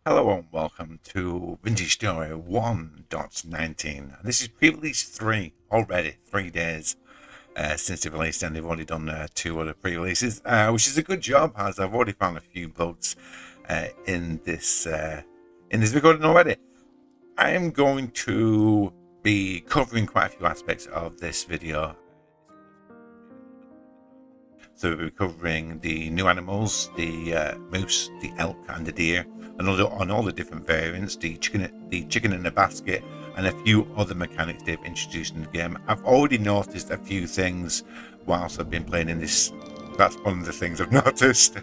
Hello and welcome to Vintage Story 1.19. This is pre-release 3 already, 3 days since they've released, and they've already done 2 other pre-releases, which is a good job, as I've already found a few bugs in this recording already. I am going to be covering quite a few aspects of this video. So we'll be covering the new animals, the moose, the elk, and the deer, and on all the different variants, the chicken in the basket, and a few other mechanics they've introduced in the game. I've already noticed a few things whilst I've been playing in this. That's one of the things I've noticed.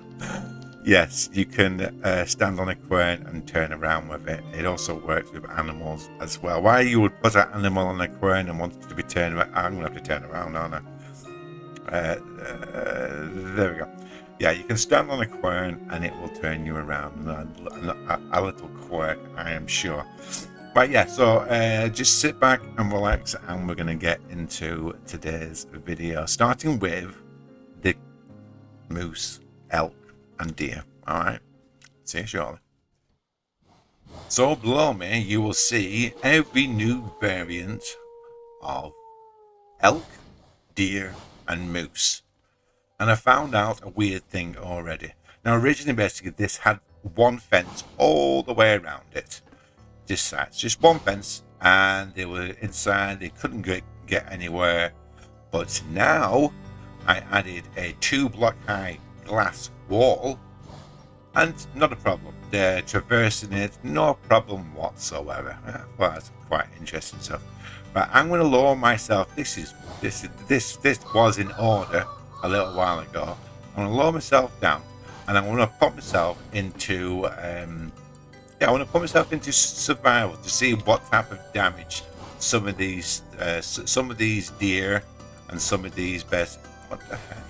Yes, you can stand on a quern and turn around with it. It also works with animals as well. Why you would put an animal on a quern and want it to be turned around? I'm going to have to turn around, aren't I? There we go. Yeah, you can stand on a quern and it will turn you around. A little quirk, I am sure. But yeah, so just sit back and relax, and we're going to get into today's video, starting with the moose, elk, and deer. All right, see you shortly. So below me, you will see every new variant of elk, deer, and moose. And I found out a weird thing already. Now, originally, basically, this had one fence all the way around it. Just one fence, and they were inside. They couldn't get anywhere. But now, I added a 2-block high glass wall, and not a problem. They're traversing it, no problem whatsoever. Well, that's quite interesting stuff. But I'm going to lower myself. This was in order a little while ago. I'm going to lower myself down, and I'm going to put myself into survival to see what type of damage some of these deer and some of these bears. What the heck?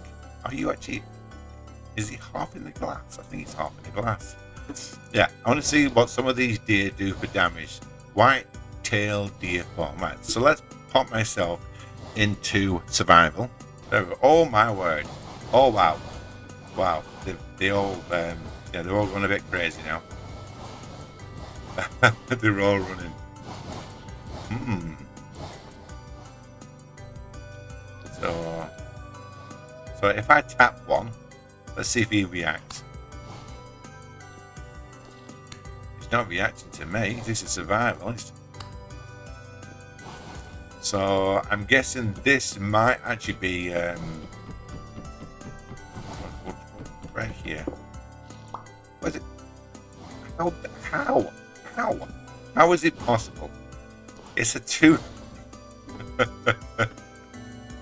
Are you actually? Is he half in the glass? I think he's half in the glass. Yeah, I want to see what some of these deer do for damage. White-tailed deer form. Right, so let's pop myself into survival. Oh my word! Oh wow! Wow! They're all going a bit crazy now. They're all running. So if I tap one, let's see if he reacts. He's not reacting to me. This is survivalist. So I'm guessing this might actually be right here. What is it? How is it possible? It's a 2.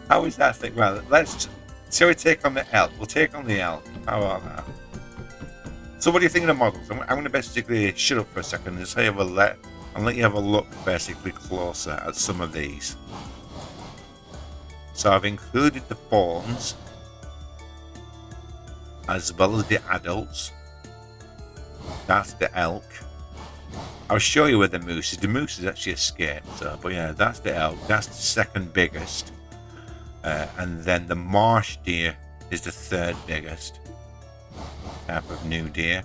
How is that thing? Well, shall we take on the elk? We'll take on the elk. How about that? So what do you think of the models? I'm going to basically shut up for a second and just have a let you have a look basically closer at some of these. So I've included the fawns as well as the adults. That's the elk. I'll show you where the moose is. The moose is actually escaped. But yeah, that's the elk. That's the second biggest. And then the marsh deer is the third biggest type of new deer.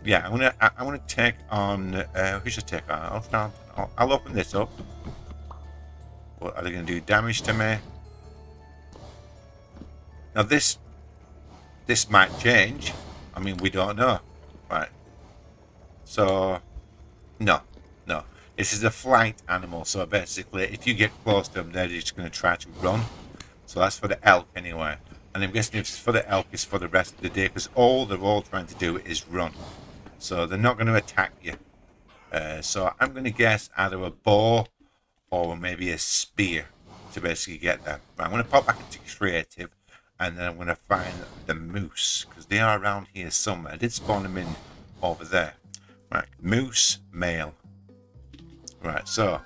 Yeah, I'm gonna take on. Who should I take on? I'll open this up. What are they gonna do? Damage to me? Now this might change. I mean, we don't know, right? So no. This is a flight animal. So basically, if you get close to them, they're just gonna try to run. So that's for the elk anyway. And I'm guessing if it's for the elk, it's for the rest of the day, because all they're all trying to do is run. So they're not going to attack you. So I'm going to guess either a bow or maybe a spear to basically get them. But I'm going to pop back into creative, and then I'm going to find the moose, because they are around here somewhere. I did spawn them in over there. Right, moose, male. Right, so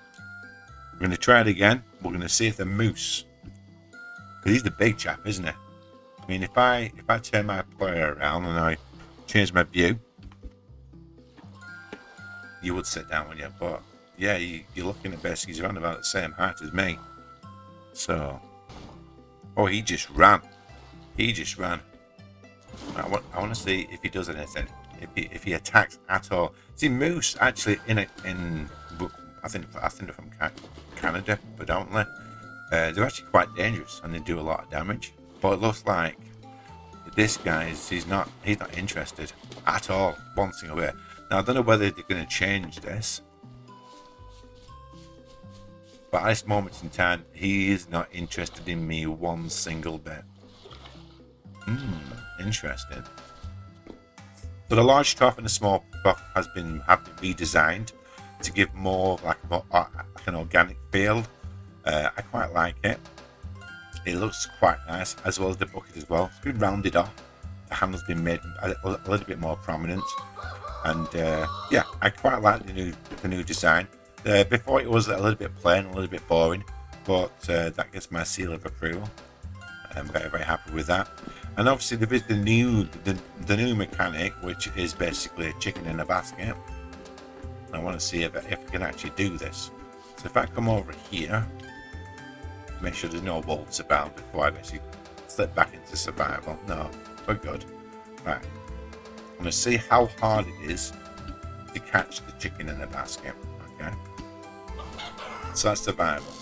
we're going to try it again. We're going to see if the moose, because he's the big chap, isn't he? I mean, if I turn my player around and I change my view, you would sit down, wouldn't you? But yeah, you're looking at basically he's around about the same height as me. So, oh, he just ran. I want to see if he does anything. if he attacks at all. See, moose actually I think they're from Canada predominantly. They're actually quite dangerous and they do a lot of damage. But it looks like this guy he's not interested at all. One single bit. Now I don't know whether they're going to change this, but at this moment in time, he is not interested in me one single bit. Interesting. So the large trough and the small trough have been redesigned to give more like an organic feel. I quite like it. It looks quite nice, as well as the bucket as well. It's been rounded off. The handle's been made a little bit more prominent, and yeah, I quite like the new design. Before it was a little bit plain, a little bit boring, but that gets my seal of approval. I'm very, very happy with that. And obviously there is the new mechanic, which is basically a chicken in a basket. I want to see if I can actually do this. So if I come over here, make sure there's no wolves about before I basically slip back into survival. No, we're good. Right. I'm going to see how hard it is to catch the chicken in the basket. Okay. So that's survival.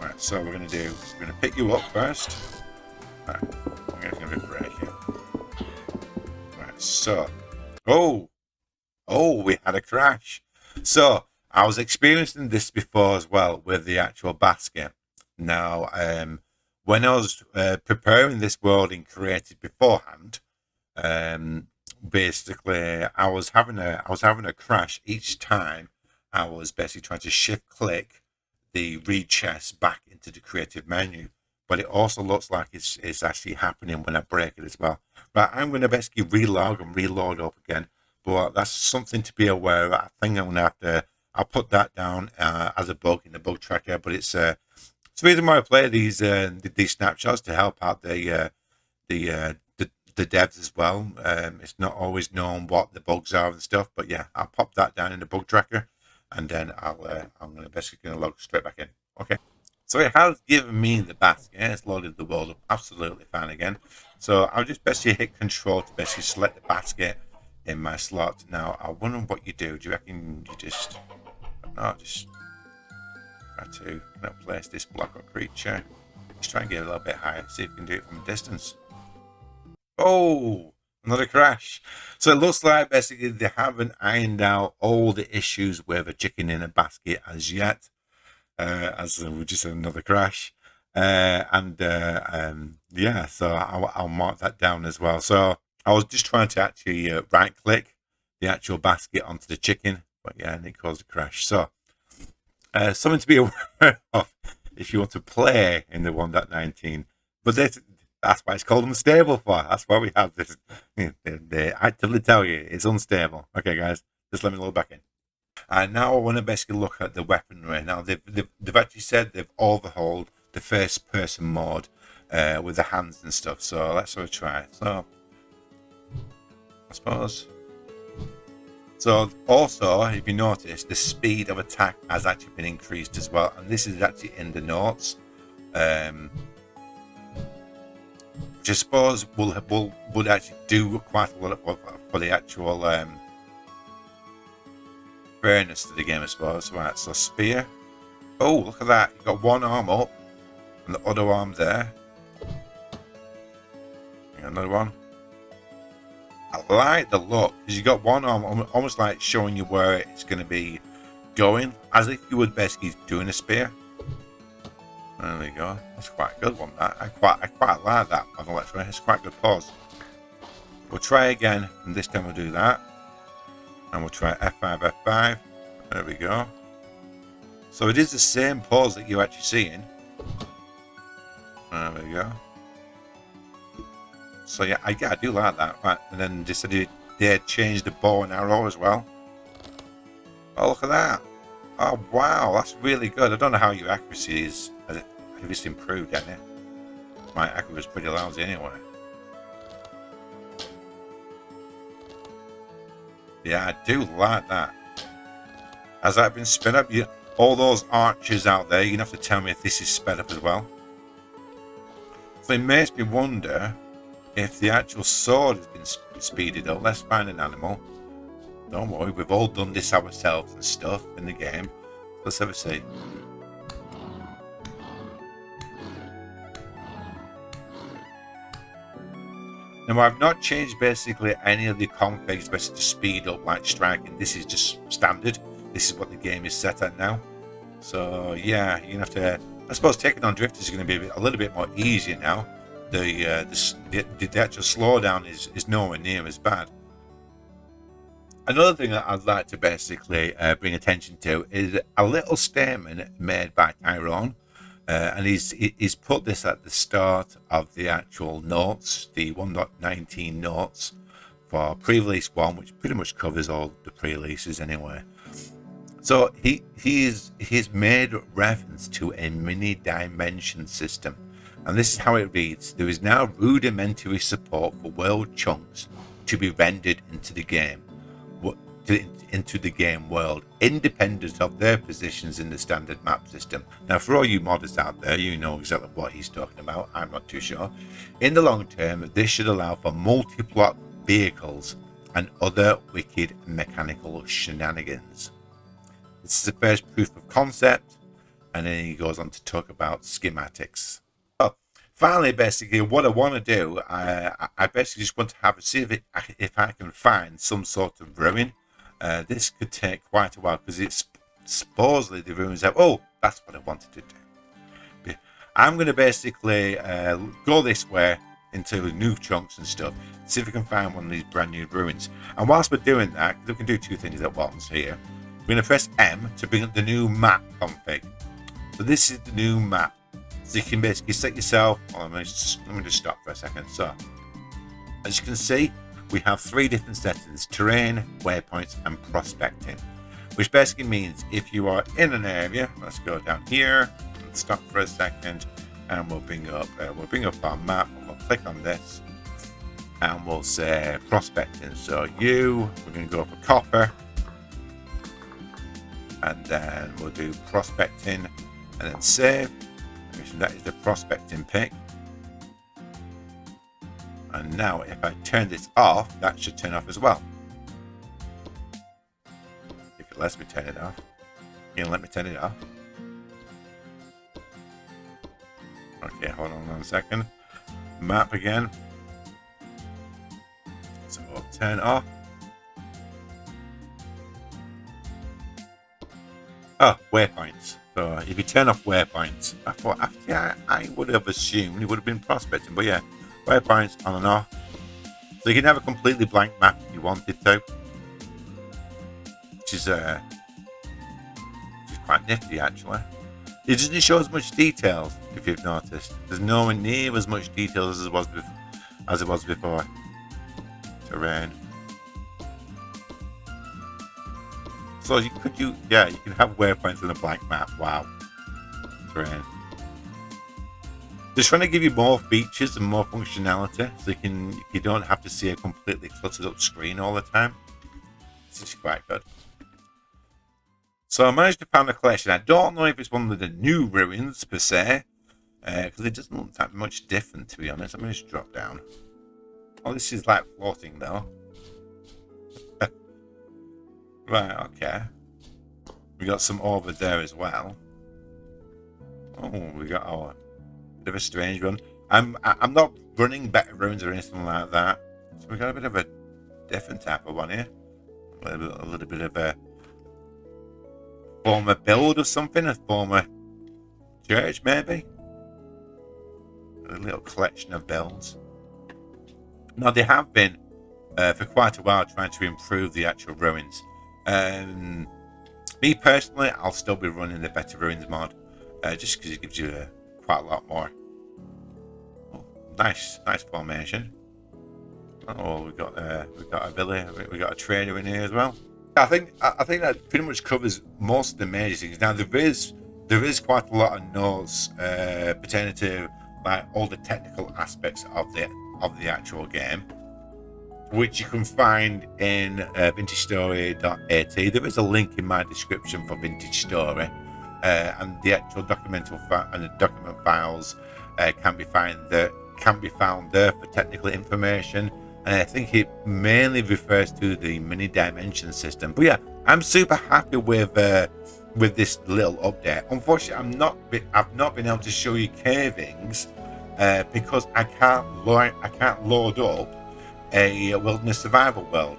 Right, so we're going to pick you up first. Right, I'm going to break it. Right, so. Oh, we had a crash. So I was experiencing this before as well with the actual basket. Now, when I was preparing this world in Created beforehand, basically I was having a crash each time I was basically trying to shift click the read chest back into the creative menu. But it also looks like it's actually happening when I break it as well. But I'm going to basically relog and reload up again. But that's something to be aware of. I think I'm going to have to. I'll put that down as a bug in the bug tracker. But it's the reason why I play these snapshots to help out the devs as well. It's not always known what the bugs are and stuff. But yeah, I'll pop that down in the bug tracker, and then I'm going to basically log straight back in. Okay. So it has given me the basket. It's loaded the world up absolutely fine again. So I'll just basically hit Control to basically select the basket in my slot. Now I wonder what you do. Do you reckon you just try to place this block or creature? Just try and get a little bit higher. See if you can do it from a distance. Oh, another crash. So it looks like basically they haven't ironed out all the issues with a chicken in a basket as yet. As we just had another crash, yeah, so I'll mark that down as well. So I was just trying to actually right click the actual basket onto the chicken, but yeah, and it caused a crash. So something to be aware of if you want to play in the 1.19. But that's why it's called unstable for. That's why we have this. They actively tell you it's unstable. Okay, guys, just let me load back in. And now I want to basically look at the weaponry. Now they've actually said they've overhauled the first person mode with the hands and stuff. So let's have a try. So I suppose. So also, if you notice, the speed of attack has actually been increased as well, and this is actually in the notes, which I suppose would actually do quite a lot for the actual. Fairness to the game, I suppose. Right, so spear. Oh, look at that. You've got one arm up and the other arm there. Another one. I like the look because you got one arm almost like showing you where it's going to be going, as if you were basically doing a spear. There we go. That's quite a good one. That I quite like that model actually. It's quite a good pose. We'll try again, and this time we'll do that. And we'll try F5, F5. There we go. So it is the same pose that you're actually seeing. There we go. So yeah, I do like that. Right, and then they had changed the bow and arrow as well. Oh, look at that. Oh, wow, that's really good. I don't know how your accuracy is. If it's improved, hasn't it? My accuracy was pretty lousy anyway. Yeah, I do like that. Has that been sped up? All those arches out there, you're going to have to tell me if this is sped up as well. So it makes me wonder if the actual sword has been speeded up. Let's find an animal. Don't worry, we've all done this ourselves and stuff in the game. Let's have a see. Now, I've not changed basically any of the configs to speed up like striking. This is just standard. This is what the game is set at now. So yeah, you're gonna have to. I suppose taking on drifters is going to be a little bit more easier now. The actual slowdown is nowhere near as bad. Another thing that I'd like to basically bring attention to is a little statement made by Tyron, and he's put this at the start of the actual notes, the 1.19 notes for pre-release 1, which pretty much covers all the pre-releases anyway. So he's made reference to a mini dimension system, and this is how it reads: there is now rudimentary support for world chunks to be rendered into the game world, independent of their positions in the standard map system. Now, for all you modders out there, you know exactly what he's talking about. I'm not too sure. In the long term, this should allow for multi-block vehicles and other wicked mechanical shenanigans. This is the first proof of concept, and then he goes on to talk about schematics. So, finally, basically, what I want to do, I basically just want to have a see if I can find some sort of ruin. This could take quite a while because it's supposedly the ruins have. Oh, that's what I wanted to do. I'm going to basically go this way into new chunks and stuff, see if we can find one of these brand new ruins. And whilst we're doing that, we can do two things at once here. We're going to press M to bring up the new map config. So this is the new map. So you can basically set yourself. Oh, let me just stop for a second. So as you can see, we have three different settings: terrain, waypoints, and prospecting. Which basically means if you are in an area, let's go down here and stop for a second, and we'll bring up our map, and we'll click on this, and we'll say prospecting. So we're going to go for copper. And then we'll do prospecting and then save. That is the prospecting pick. And now if I turn this off, that should turn off as well. If it lets me turn it off. You let me turn it off. Okay, hold on 1 second. Map again. So we'll turn off. Oh, waypoints. So if you turn off waypoints, I would have assumed it would have been prospecting, but yeah, waypoints on and off. So you can have a completely blank map if you wanted to, which is quite nifty actually. It doesn't show as much details if you've noticed. There's nowhere near as much details as it was before. Terrain. So you can have waypoints in a blank map. Wow. Great. Just trying to give you more features and more functionality, so you don't have to see a completely cluttered up screen all the time. This is quite good. So I managed to find a collection. I don't know if it's one of the new ruins per se, because it doesn't look that much different, to be honest. Let me just drop down. Oh, this is like floating though. Right, okay. We got some over there as well. Oh, we got our bit of a strange one. I'm not running better ruins or anything like that. So we got a bit of a different type of one here. A little bit of a former build or something, a former church maybe. A little collection of builds. Now they have been for quite a while trying to improve the actual ruins. Me personally, I'll still be running the Better Ruins mod, just because it gives you quite a lot more. Oh, nice formation. Oh, we got a village, we got a trader in here as well. I think that pretty much covers most of the major things. Now there is quite a lot of notes pertaining to like all the technical aspects of the actual game, which you can find in Vintagestory.at. There is a link in my description for Vintage Story, and the actual document files can be found can be found there for technical information, and I think it mainly refers to the mini dimension system. But yeah, I'm super happy with this little update. Unfortunately, I've not been able to show you cavings because I can't load up a wilderness survival world.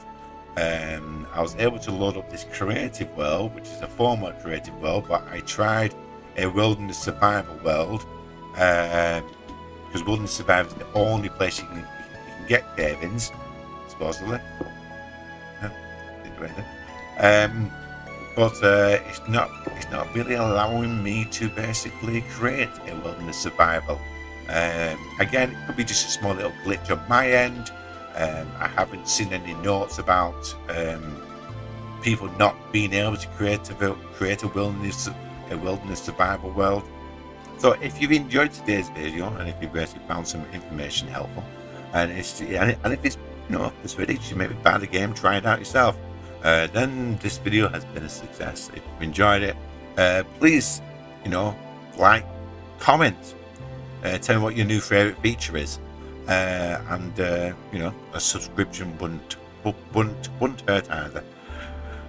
I was able to load up this creative world, which is a former creative world, but I tried a wilderness survival world because wilderness survival is the only place you can get cavings, supposedly. But it's not really allowing me to basically create a wilderness survival. Again, it could be just a small little glitch on my end. I haven't seen any notes about people not being able to create a wilderness survival world. So if you've enjoyed today's video, and if you've basically found some information helpful, and if it's this video you maybe buy the game, try it out yourself, then this video has been a success. If you've enjoyed it, please like, comment, tell me what your new favorite feature is, and a subscription wouldn't hurt either.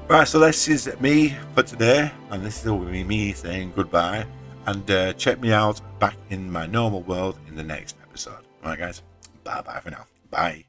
Right, so this is me for today, and this will be me saying goodbye, and check me out back in my normal world in the next episode. Alright guys, bye bye for now. Bye.